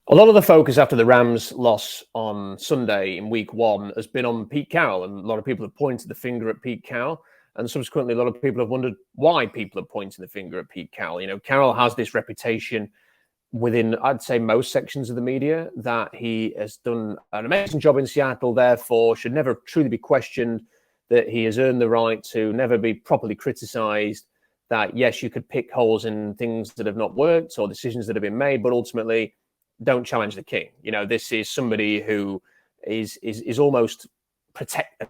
A lot of the focus after the Rams loss on Sunday in week 1 has been on Pete Carroll, and a lot of people have pointed the finger at Pete Carroll, and subsequently a lot of people have wondered why people are pointing the finger at Pete Carroll. You know, Carroll has this reputation within, I'd say, most sections of the media that he has done an amazing job in Seattle, therefore should never truly be questioned, that he has earned the right to never be properly criticized, that yes, you could pick holes in things that have not worked or decisions that have been made, but ultimately don't challenge the king. You know, this is somebody who is almost a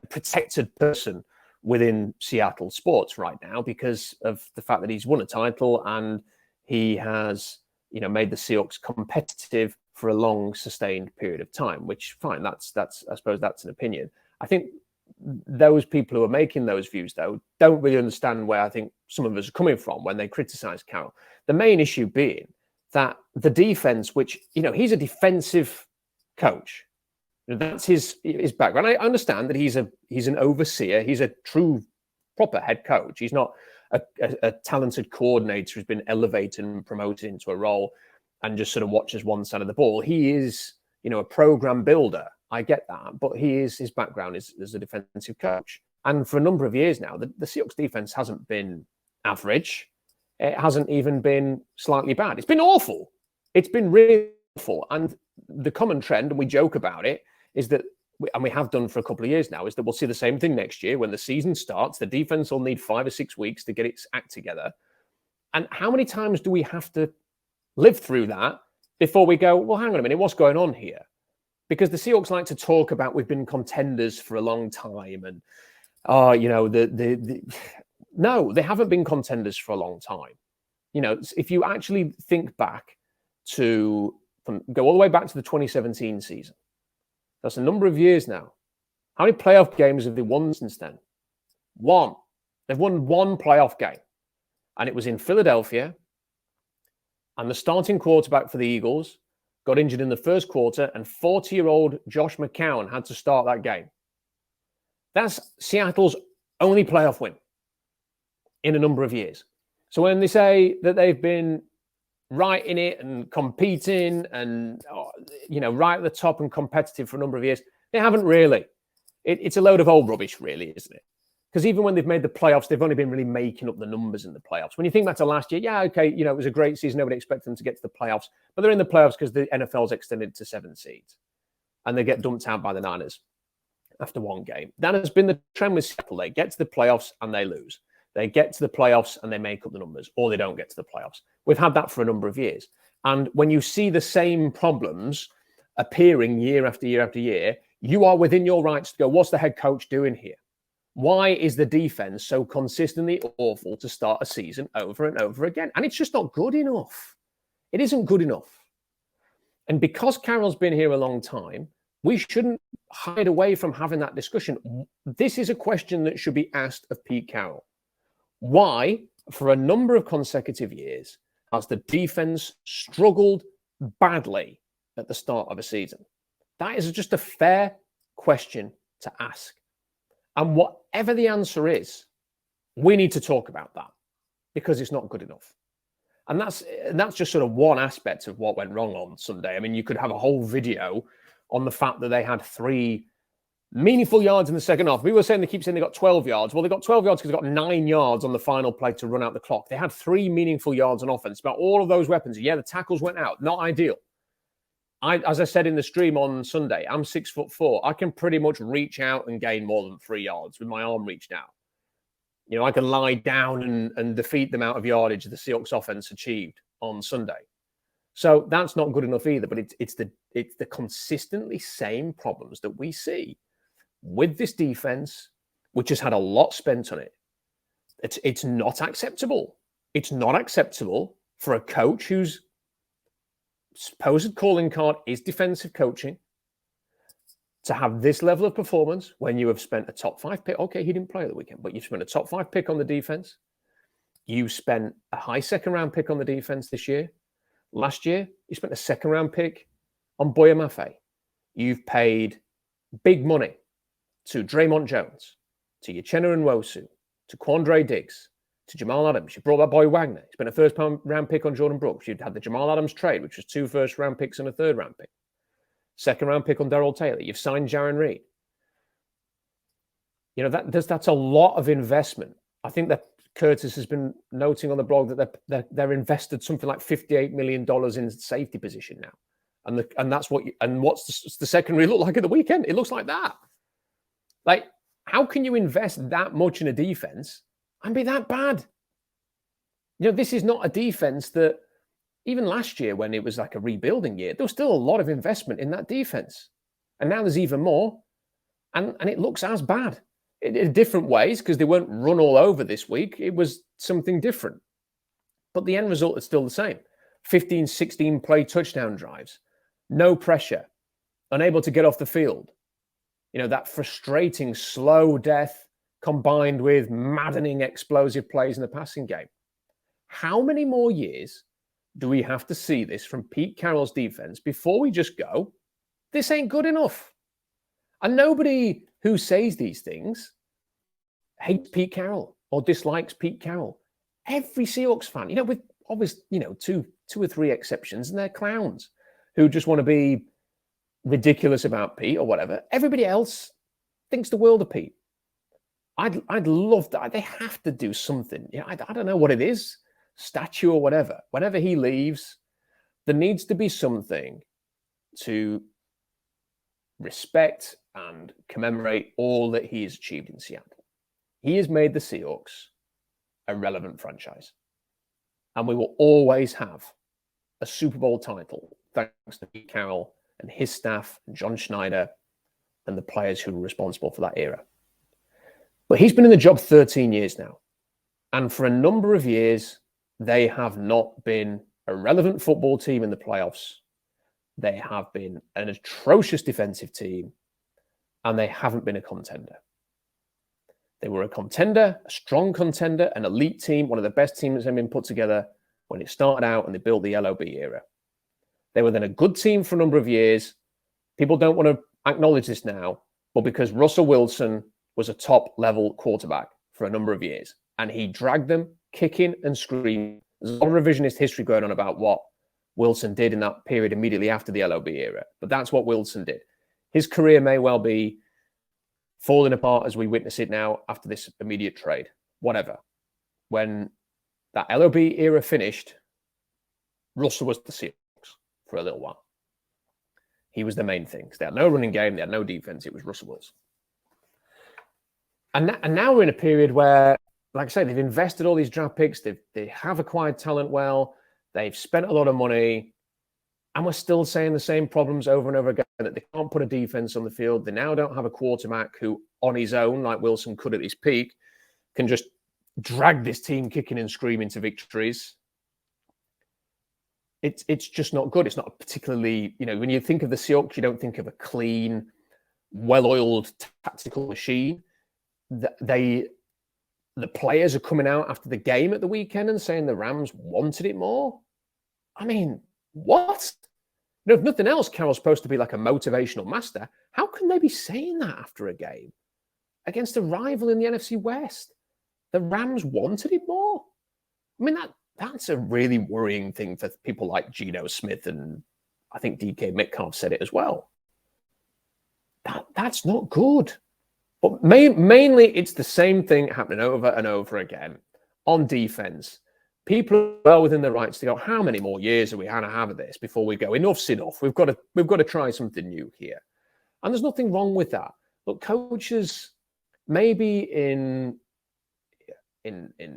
protected person within Seattle sports right now because of the fact that he's won a title and he has, you know, made the Seahawks competitive for a long, sustained period of time. Which, fine, that's I suppose that's an opinion. I think those people who are making those views, though, don't really understand where I think some of us are coming from when they criticize Carroll. The main issue being that the defense, which, you know, he's a defensive coach. That's his background. I understand that he's an overseer. He's a true, proper head coach. He's not a talented coordinator who's been elevated and promoted into a role and just sort of watches one side of the ball. He is, you know, a program builder. I get that. But his background is as a defensive coach. And for a number of years now, the Seahawks defense hasn't been average. It hasn't even been slightly bad. It's been awful. It's been really awful. And the common trend, and we joke about it, is that, and we have done for a couple of years now, is that we'll see the same thing next year when the season starts. The defense will need 5 or 6 weeks to get its act together. And how many times do we have to live through that before we go, well, hang on a minute, what's going on here? Because the Seahawks like to talk about we've been contenders for a long time and, you know, no, they haven't been contenders for a long time. You know, if you actually think back go all the way back to the 2017 season, that's a number of years now. How many playoff games have they won since then? 1. They've won 1 playoff game, and it was in Philadelphia. And the starting quarterback for the Eagles got injured in the first quarter, and 40-year-old Josh McCown had to start that game. That's Seattle's only playoff win in a number of years. So when they say that they've been right in it and competing and, you know, right at the top and competitive for a number of years, they haven't really. It's a load of old rubbish, really, isn't it? Because even when they've made the playoffs, they've only been really making up the numbers in the playoffs. When you think back to last year, yeah, okay, you know, it was a great season. Nobody expected them to get to the playoffs. But they're in the playoffs because the NFL's extended to 7 seeds. And they get dumped out by the Niners after 1 game. That has been the trend with Seattle. They get to the playoffs and they lose. They get to the playoffs and they make up the numbers, or they don't get to the playoffs. We've had that for a number of years. And when you see the same problems appearing year after year after year, you are within your rights to go, what's the head coach doing here? Why is the defense so consistently awful to start a season over and over again? And it's just not good enough. It isn't good enough. And because Carroll's been here a long time, we shouldn't hide away from having that discussion. This is a question that should be asked of Pete Carroll. Why, for a number of consecutive years, has the defense struggled badly at the start of a season? That is just a fair question to ask. And whatever the answer is, we need to talk about that because it's not good enough. And that's just sort of one aspect of what went wrong on Sunday. I mean, you could have a whole video on the fact that they had 3 meaningful yards in the second half. People were saying, they keep saying they got 12 yards. Well, they got 12 yards because they got 9 yards on the final play to run out the clock. They had 3 meaningful yards on offense. About all of those weapons. Yeah, the tackles went out. Not ideal. As I said in the stream on Sunday, I'm 6'4". I can pretty much reach out and gain more than 3 yards with my arm reached out. You know, I can lie down and defeat the amount of yardage the Seahawks offense achieved on Sunday. So that's not good enough either. But it's the consistently same problems that we see with this defense, which has had a lot spent on it. It's not acceptable. It's not acceptable for a coach whose supposed calling card is defensive coaching to have this level of performance when you have spent a top 5 pick. Okay, he didn't play at the weekend, but you've spent a top 5 pick on the defense. You spent a high 2nd round pick on the defense this year. Last year, you spent a 2nd round pick on Boya Mafe. You've paid big money to Draymond Jones, to Uchenna Nwosu, to Quandre Diggs, to Jamal Adams. You brought that boy Wagner. You spent a first-round pick on Jordan Brooks. You'd had the Jamal Adams trade, which was 2 first-round picks and a third-round pick. Second-round pick on Darrell Taylor. You've signed Jarran Reed. You know, that's a lot of investment. I think that Curtis has been noting on the blog that they're invested something like $58 million in safety position now. And that's what's the secondary look like at the weekend? It looks like that. Like, how can you invest that much in a defense and be that bad? You know, this is not a defense that, even last year when it was like a rebuilding year, there was still a lot of investment in that defense. And now there's even more. And it looks as bad in different ways because they weren't run all over this week. It was something different. But the end result is still the same. 15, 16 play touchdown drives. No pressure. Unable to get off the field. You know, that frustrating slow death combined with maddening explosive plays in the passing game. How many more years do we have to see this from Pete Carroll's defense before we just go, this ain't good enough? And nobody who says these things hates Pete Carroll or dislikes Pete Carroll. Every Seahawks fan, you know, with obviously, you know, two or three exceptions, and they're clowns who just want to be ridiculous about Pete or whatever. Everybody else thinks the world of Pete. I'd love that. They have to do something. You know, I don't know what it is, statue or whatever. Whenever he leaves, there needs to be something to respect and commemorate all that he has achieved in Seattle. He has made the Seahawks a relevant franchise. And we will always have a Super Bowl title thanks to Pete Carroll and his staff and John Schneider and the players who were responsible for that era. But he's been in the job 13 years now. And for a number of years, they have not been a relevant football team in the playoffs. They have been an atrocious defensive team, and they haven't been a contender. They were a contender, a strong contender, an elite team, one of the best teams that have been put together when it started out and they built the LOB era. They were then a good team for a number of years. People don't want to acknowledge this now, but because Russell Wilson was a top-level quarterback for a number of years, and he dragged them kicking and screaming. There's a lot of revisionist history going on about what Wilson did in that period immediately after the LOB era, but that's what Wilson did. His career may well be falling apart as we witness it now after this immediate trade, whatever. When that LOB era finished, Russell was the Seahawks for a little while. He was the main thing. They had no running game, they had no defense. It was Russell Wilson. And now we're in a period where, like I say, they've invested all these draft picks. They have acquired talent well. They've spent a lot of money. And we're still saying the same problems over and over again, that they can't put a defense on the field. They now don't have a quarterback who, on his own, like Wilson could at his peak, can just drag this team kicking and screaming to victories. It's just not good. It's not particularly, you know, when you think of the Seahawks, you don't think of a clean, well-oiled tactical machine. The players are coming out after the game at the weekend and saying the Rams wanted it more. I mean, what? You know, if nothing else, Carroll's supposed to be like a motivational master. How can they be saying that after a game against a rival in the NFC West? The Rams wanted it more. I mean, that's a really worrying thing for people like Geno Smith, and I think DK Metcalf said it as well. That's not good. But mainly, it's the same thing happening over and over again on defense. People are well within their rights to go, how many more years are we going to have of this before we go, enough's enough. We've got to try something new here. And there's nothing wrong with that. But coaches, maybe in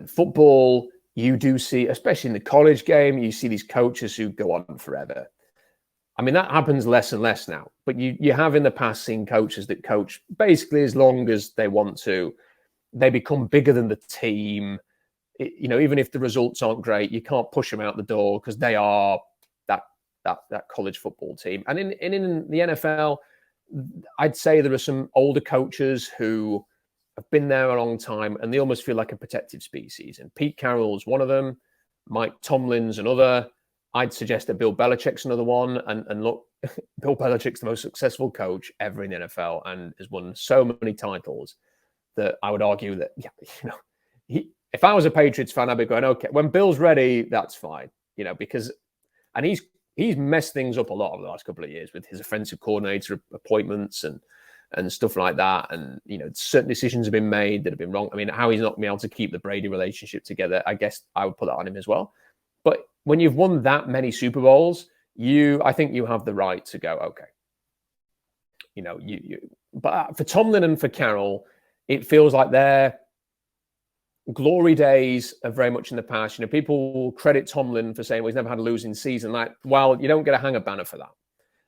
football, you do see, especially in the college game, you see these coaches who go on forever. I mean, that happens less and less now. But you have in the past seen coaches that coach basically as long as they want to. They become bigger than the team. You know, even if the results aren't great, you can't push them out the door because they are that college football team. And in the NFL, I'd say there are some older coaches who have been there a long time and they almost feel like a protected species. And Pete Carroll is one of them. Mike Tomlin's another. I'd suggest that Bill Belichick's another one. And look, Bill Belichick's the most successful coach ever in the NFL and has won so many titles that I would argue that, yeah, you know, if I was a Patriots fan, I'd be going, okay, when Bill's ready, that's fine, because, and he's messed things up a lot over the last couple of years with his offensive coordinator appointments and stuff like that. And, certain decisions have been made that have been wrong. I mean, how he's not been able to keep the Brady relationship together, I guess I would put that on him as well. But when you've won that many Super Bowls, I think you have the right to go, okay. But for Tomlin and for Carroll, it feels like their glory days are very much in the past. People will credit Tomlin for saying, well, he's never had a losing season. Like, well, you don't get a hanger banner for that.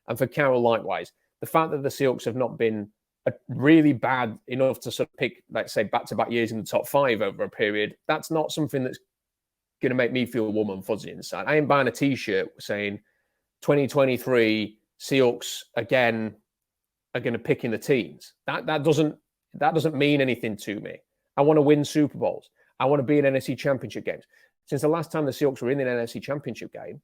And for Carroll, likewise, the fact that the Seahawks have not been really bad enough to sort of pick, let's say, back-to-back years in the top 5 over a period, that's not something that's going to make me feel warm and fuzzy inside. I ain't buying a T-shirt saying 2023 Seahawks again are going to pick in the teens. That doesn't mean anything to me. I want to win Super Bowls. I want to be in NFC Championship games. Since the last time the Seahawks were in an NFC Championship game,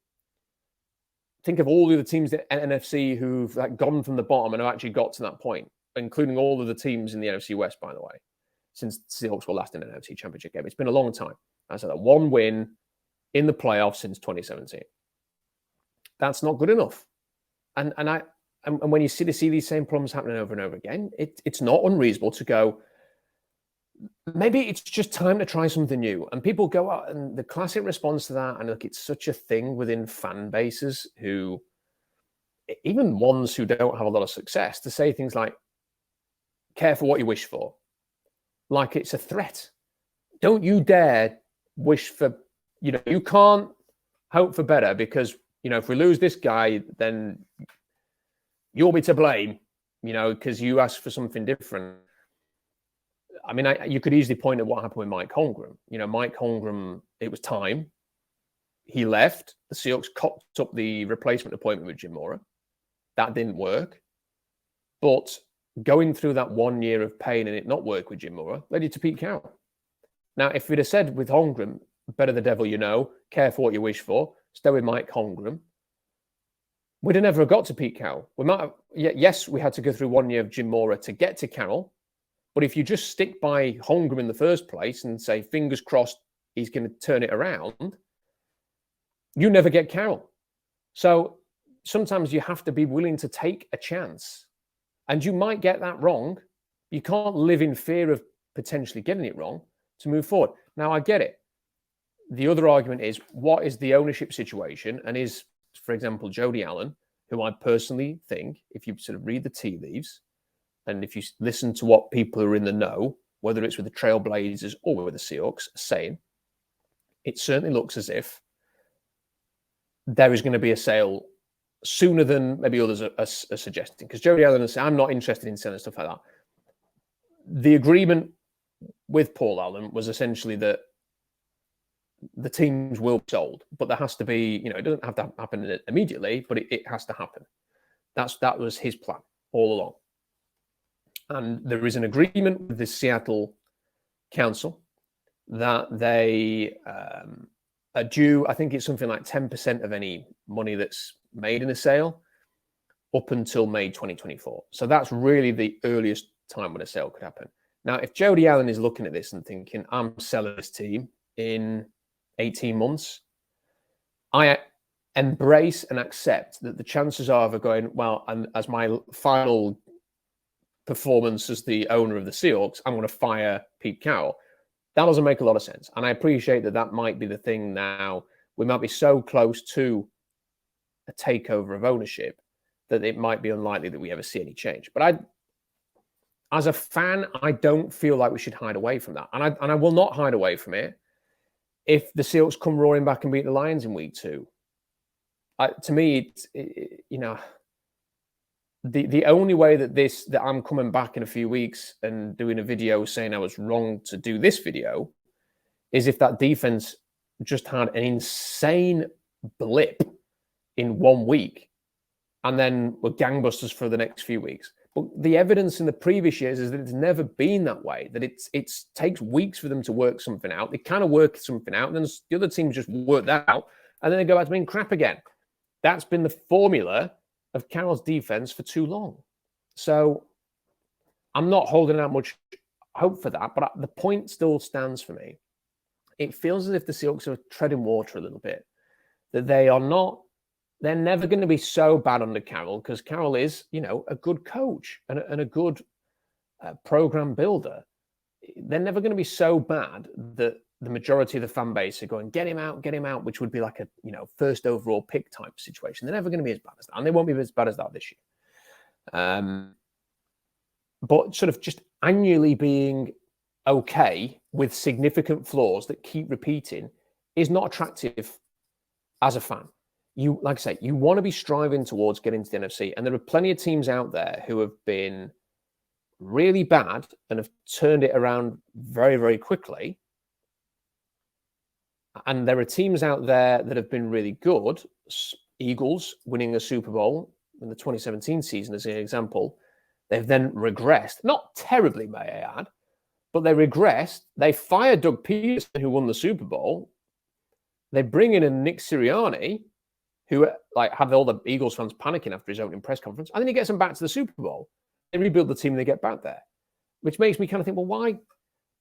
think of all the other teams in NFC who've gone from the bottom and have actually got to that point, including all of the teams in the NFC West, by the way, since the Seahawks were last in an NFC Championship game. It's been a long time. I said that one win in the playoffs since 2017. That's not good enough. And when you see these same problems happening over and over again, it's not unreasonable to go, maybe it's just time to try something new. And people go out, and the classic response to that, and look, it's such a thing within fan bases who, even ones who don't have a lot of success, to say things like, careful what you wish for, like it's a threat. Don't you dare wish for, you can't hope for better because, if we lose this guy, then you'll be to blame, because you asked for something different. I mean, you could easily point at what happened with Mike Holmgren. Mike Holmgren, it was time. He left. The Seahawks cocked up the replacement appointment with Jim Mora. That didn't work. But going through that 1 year of pain and it not work with Jim Mora led you to Pete Carroll. Now, if we'd have said with Holmgren, better the devil you know, careful what you wish for, stay with Mike Holmgren, we'd have never got to Pete Carroll. We might have, yes, we had to go through 1 year of Jim Mora to get to Carroll. But if you just stick by Holmgren in the first place and say, fingers crossed, he's going to turn it around, you never get Carroll. So sometimes you have to be willing to take a chance. And you might get that wrong. You can't live in fear of potentially getting it wrong to move forward. Now, I get it. The other argument is, what is the ownership situation? And is, for example, Jody Allen, who I personally think, if you sort of read the tea leaves, and if you listen to what people who are in the know, whether it's with the Trailblazers or with the Seahawks, are saying, it certainly looks as if there is going to be a sale sooner than maybe others are suggesting. Because Jody Allen has said, I'm not interested in selling stuff like that. The agreement with Paul Allen was essentially that the teams will be sold, but there has to be, it doesn't have to happen immediately, but it has to happen. That was his plan all along. And there is an agreement with the Seattle Council that they are due, I think it's something like 10% of any money that's made in a sale up until May 2024. So that's really the earliest time when a sale could happen. Now, if Jody Allen is looking at this and thinking, I'm selling this team in 18 months, I embrace and accept that the chances are of going, well, and as my final performance as the owner of the Seahawks, I'm going to fire Pete Carroll. That doesn't make a lot of sense. And I appreciate that might be the thing now. We might be so close to a takeover of ownership that it might be unlikely that we ever see any change. But as a fan, I don't feel like we should hide away from that. And I will not hide away from it if the Seahawks come roaring back and beat the Lions in week 2. To me, the only way that I'm coming back in a few weeks and doing a video saying I was wrong to do this video is if that defense just had an insane blip in 1 week and then were gangbusters for the next few weeks. But the evidence in the previous years is that it's never been that way, that it takes weeks for them to work something out. They kind of work something out, and then the other teams just work that out, and then they go back to being crap again. That's been the formula of Carroll's defense for too long. So I'm not holding out much hope for that, but the point still stands for me it feels as if the Seahawks are treading water a little bit. That they're never going to be so bad under Carroll, because Carroll is, a good coach and a good program builder. They're never going to be so bad that the majority of the fan base are going, get him out, which would be like a, first overall pick type situation. They're never going to be as bad as that. And they won't be as bad as that this year. But sort of just annually being okay with significant flaws that keep repeating is not attractive as a fan. You, like I say, you want to be striving towards getting to the NFC. And there are plenty of teams out there who have been really bad and have turned it around very, very quickly. And there are teams out there that have been really good. Eagles winning a Super Bowl in the 2017 season, as an example. They've then regressed, not terribly, may I add, but they regressed. They fired Doug Peterson, who won the Super Bowl. They bring in a Nick Sirianni, who had all the Eagles fans panicking after his opening press conference, and then he gets them back to the Super Bowl. They rebuild the team and they get back there, which makes me kind of think, well, why?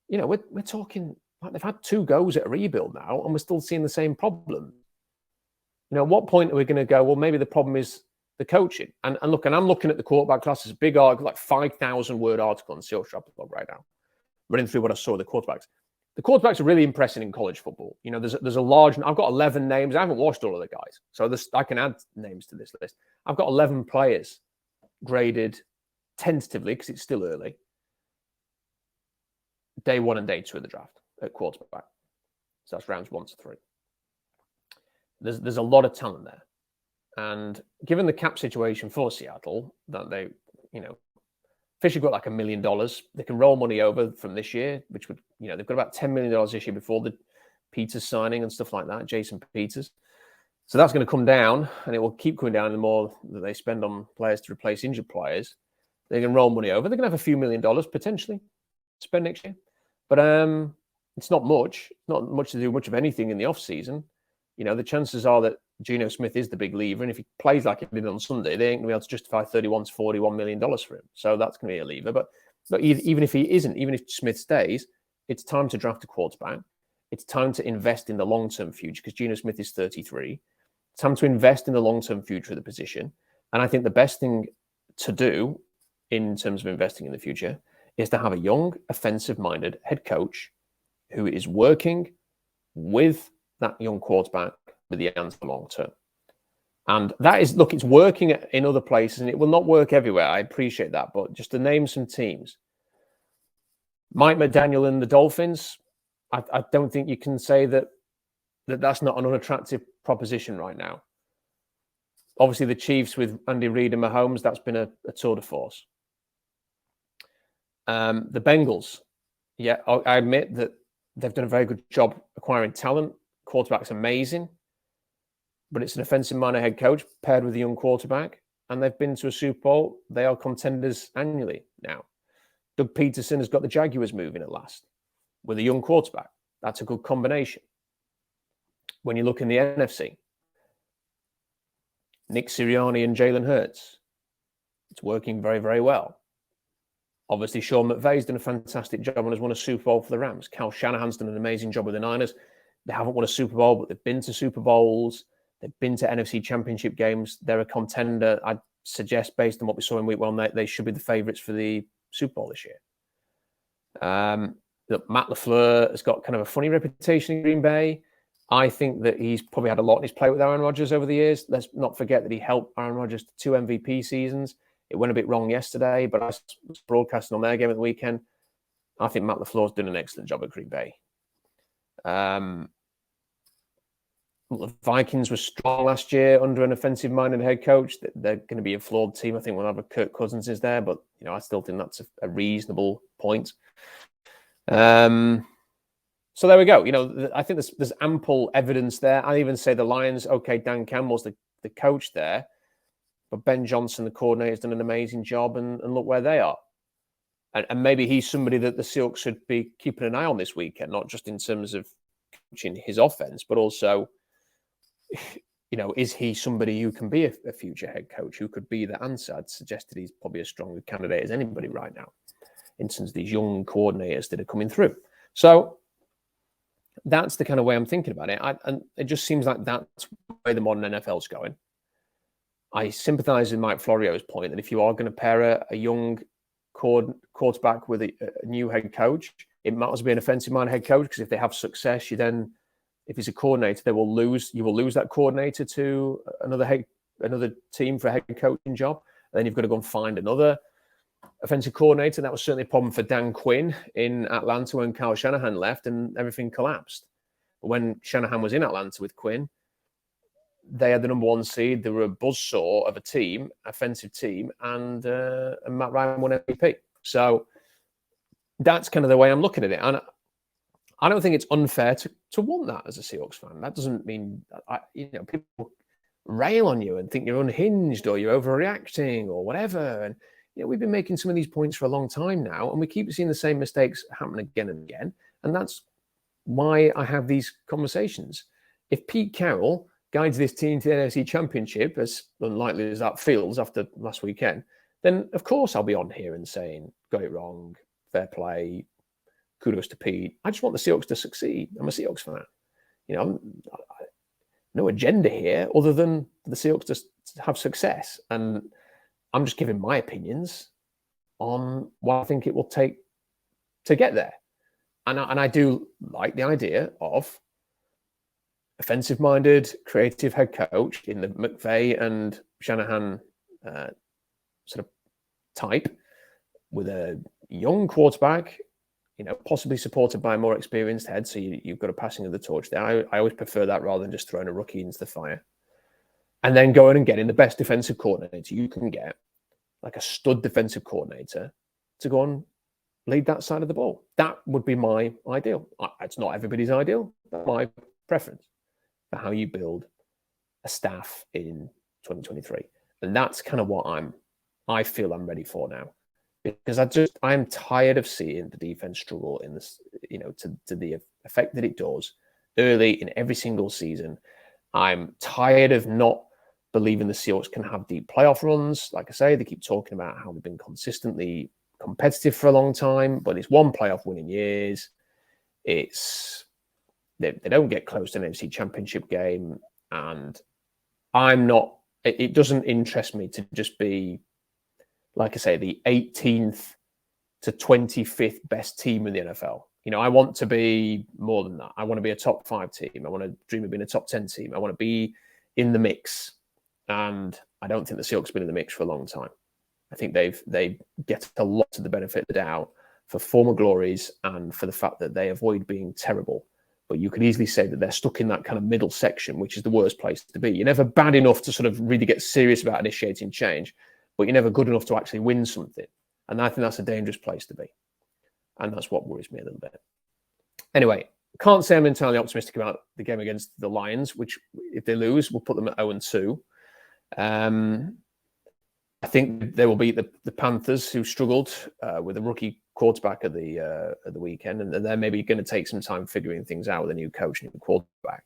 We're talking like they've had 2 goes at a rebuild now, and we're still seeing the same problem. At what point are we going to go, well, maybe the problem is the coaching? And look, and I'm looking at the quarterback class. It's a big article, like 5,000-word article on Seahawks Trap blog right now, running through what I saw of the quarterbacks. The quarterbacks are really impressive in college football. There's a large. I've got 11 names. I haven't watched all of the guys, so I can add names to this list. I've got 11 players graded tentatively, because it's still early, day 1 and day 2 of the draft at quarterback. So that's rounds 1 to 3. There's a lot of talent there, and given the cap situation for Seattle, that they, Fish have got like $1 million. They can roll money over from this year, which would, they've got about $10 million this year before the Peters signing and stuff like that, Jason Peters. So that's going to come down, and it will keep coming down the more that they spend on players to replace injured players. They can roll money over. They're going to have a few $1 million potentially spend next year. But it's not much. Not much to do much of anything in the off season. The chances are that Geno Smith is the big lever, and if he plays like he did on Sunday, they ain't going to be able to justify $31 to $41 million for him. So that's going to be a lever. But even if he isn't, even if Smith stays, it's time to draft a quarterback. It's time to invest in the long-term future, because Geno Smith is 33. It's time to invest in the long-term future of the position. And I think the best thing to do in terms of investing in the future is to have a young, offensive-minded head coach who is working with that young quarterback with the answer long term. And that is, look, it's working in other places, and it will not work everywhere. I appreciate that. But just to name some teams, Mike McDaniel and the Dolphins, I don't think you can say that's not an unattractive proposition right now. Obviously, the Chiefs with Andy Reid and Mahomes, that's been a tour de force. The Bengals, yeah, I admit that they've done a very good job acquiring talent. Quarterback's amazing, but it's an offensive-minded head coach paired with a young quarterback, and they've been to a Super Bowl. They are contenders annually now. Doug Peterson has got the Jaguars moving at last with a young quarterback. That's a good combination. When you look in the NFC, Nick Sirianni and Jalen Hurts, it's working very, very well. Obviously, Sean McVay's done a fantastic job and has won a Super Bowl for the Rams. Kyle Shanahan's done an amazing job with the Niners. They haven't won a Super Bowl, but they've been to Super Bowls. They've been to NFC Championship games. They're a contender. I'd suggest, based on what we saw in Week 1, they should be the favourites for the Super Bowl this year. Look, Matt LaFleur has got kind of a funny reputation in Green Bay. I think that he's probably had a lot in his play with Aaron Rodgers over the years. Let's not forget that he helped Aaron Rodgers to 2 MVP seasons. It went a bit wrong yesterday, but I was broadcasting on their game at the weekend. I think Matt LaFleur's done an excellent job at Green Bay. The Vikings were strong last year under an offensive-minded head coach. They're going to be a flawed team. I think whenever Kirk Cousins is there, but I still think that's a reasonable point. So there we go. I think there's ample evidence there. I even say the Lions. Okay, Dan Campbell's the coach there, but Ben Johnson, the coordinator, has done an amazing job, and look where they are. And maybe he's somebody that the Seahawks should be keeping an eye on this weekend, not just in terms of coaching his offense, but also, is he somebody who can be a future head coach, who could be the answer? I'd suggest that he's probably as strong a candidate as anybody right now in terms of these young coordinators that are coming through. So That's the kind of way I'm thinking about it. And it just seems like that's the way the modern NFL's going. I sympathise with Mike Florio's point that if you are going to pair a young quarterback with a new head coach, it might as well be an offensive-minded head coach, because if they have success, if he's a coordinator, you will lose that coordinator to another team for a head coaching job. And then you've got to go and find another offensive coordinator. That was certainly a problem for Dan Quinn in Atlanta when Kyle Shanahan left and everything collapsed. But when Shanahan was in Atlanta with Quinn, they had the number 1 seed. They were a buzzsaw of a team, offensive team, and Matt Ryan won MVP. So that's kind of the way I'm looking at it. And I don't think it's unfair to want that as a Seahawks fan. That doesn't mean people rail on you and think you're unhinged or you're overreacting or whatever. And we've been making some of these points for a long time now, and we keep seeing the same mistakes happen again and again. And that's why I have these conversations. If Pete Carroll guides this team to the NFC Championship, as unlikely as that feels after last weekend, then of course I'll be on here and saying, got it wrong, fair play, kudos to Pete. I just want the Seahawks to succeed. I'm a Seahawks fan. No agenda here other than the Seahawks to have success. And I'm just giving my opinions on what I think it will take to get there. And I do like the idea of offensive-minded, creative head coach in the McVay and Shanahan sort of type, with a young quarterback, possibly supported by a more experienced head. So you've got a passing of the torch there. I always prefer that rather than just throwing a rookie into the fire. And then going and getting the best defensive coordinator you can get, like a stud defensive coordinator, to go and lead that side of the ball. That would be my ideal. It's not everybody's ideal, but my preference for how you build a staff in 2023. And that's kind of what I feel I'm ready for now. Because I'm tired of seeing the defense struggle in this, to the effect that it does early in every single season. I'm tired of not believing the Seahawks can have deep playoff runs. Like I say, they keep talking about how they've been consistently competitive for a long time, but it's one playoff win in years. They don't get close to an NFC Championship game, and it doesn't interest me to just be, like I say, the 18th to 25th best team in the NFL. I want to be more than that. I want to be a top 5 team. I want to dream of being a top 10 team. I want to be in the mix. And I don't think the Seahawks have been in the mix for a long time. I think they get a lot of the benefit of the doubt for former glories and for the fact that they avoid being terrible. But you could easily say that they're stuck in that kind of middle section, which is the worst place to be. You're never bad enough to sort of really get serious about initiating change, but you're never good enough to actually win something. And I think that's a dangerous place to be. And that's what worries me a little bit. Anyway, can't say I'm entirely optimistic about the game against the Lions, which, if they lose, will put them at 0-2. I think they will beat the Panthers, who struggled with a rookie quarterback at the weekend, and they're maybe going to take some time figuring things out with a new coach and new quarterback.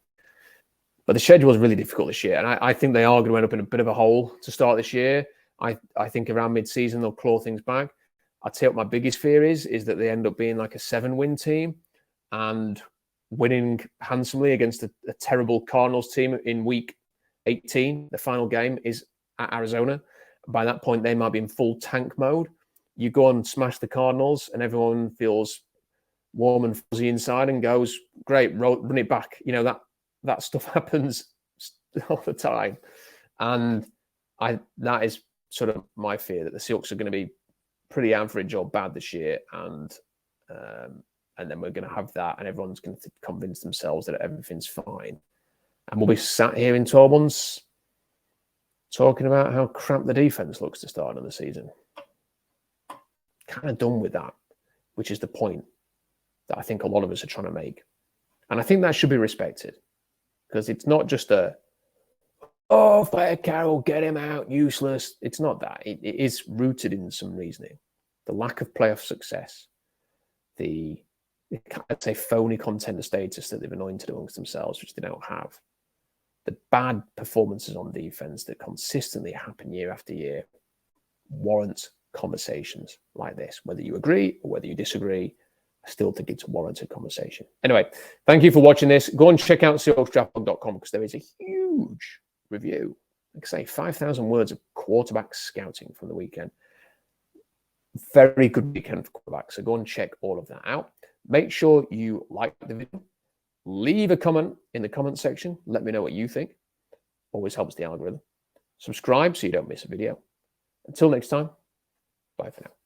But the schedule is really difficult this year, and I think they are going to end up in a bit of a hole to start this year. I think around mid-season they'll claw things back. I'll tell you what my biggest fear is that they end up being like a 7-win team and winning handsomely against a terrible Cardinals team in week 18. The final game is at Arizona. By that point, they might be in full tank mode. You go and smash the Cardinals and everyone feels warm and fuzzy inside and goes, great, run it back. That stuff happens all the time. And that is sort of my fear, that the Seahawks are going to be pretty average or bad this year. And then we're going to have that, and everyone's going to convince themselves that everything's fine. And we'll be sat here in 12 months talking about how cramped the defense looks to start of the season. Kind of done with that, which is the point that I think a lot of us are trying to make. And I think that should be respected, because it's not just fire Carroll, get him out, useless. It's not that. It is rooted in some reasoning. The lack of playoff success, I'd say phony contender status that they've anointed amongst themselves, which they don't have. The bad performances on defense that consistently happen year after year warrant conversations like this, whether you agree or whether you disagree. I still think it's a warranted conversation. Anyway, thank you for watching this. Go and check out SeahawksDraftBlog.com because there is a huge review. Like I say, 5,000 words of quarterback scouting from the weekend. Very good weekend for quarterbacks. So go and check all of that out. Make sure you like the video. Leave a comment in the comment section. Let me know what you think. Always helps the algorithm. Subscribe so you don't miss a video. Until next time, bye for now.